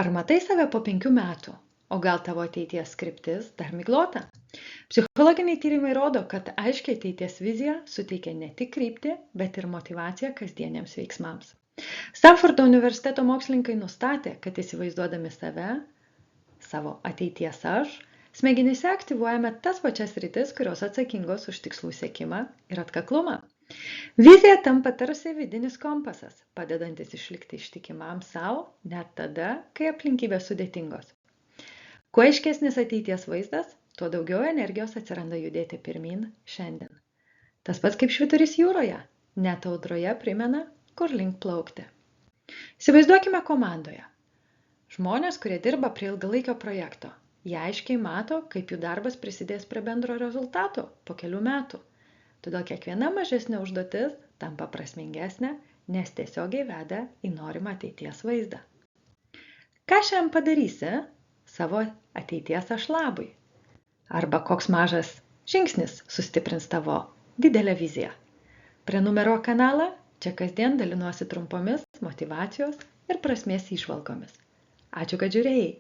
Ar matai save po 5 metų? O gal tavo ateities kryptis dar miglota? Psichologiniai tyrimai rodo, kad aiškiai ateities vizija suteikia ne tik kryptį, bet ir motyvaciją kasdieniams veiksmams. Stanfordo universiteto mokslininkai nustatė, kad įsivaizduodami save, savo ateities aš, smegenyse aktyvuojame tas pačias sritis, kurios atsakingos už tikslų siekimą ir atkaklumą. Vizija tampa tarsi vidinis kompasas, padedantis išlikti ištikimam savo, net tada, kai aplinkybės sudėtingos. Kuo aiškesnis ateities vaizdas, tuo daugiau energijos atsiranda judėti pirmyn šiandien. Tas pats kaip švyturys jūroje, net audroje primena, kur link plaukti. Įsivaizduokime komandoje. Žmonės, kurie dirba prie ilgalaikio projekto, jie aiškiai mato, kaip jų darbas prisidės prie bendro rezultato po kelių metų. Todėl kiekviena mažesnė užduotis tampa prasmingesnė, nes tiesiogiai veda į norimą ateities vaizdą. Ką šiandien padarysi savo ateities aš labui? Arba koks mažas žingsnis sustiprins tavo didelę viziją? Prenumeruok kanalą, čia kasdien dalinuosi trumpomis motyvacijos ir prasmės įžvalgomis. Ačiū, kad žiūrėjai.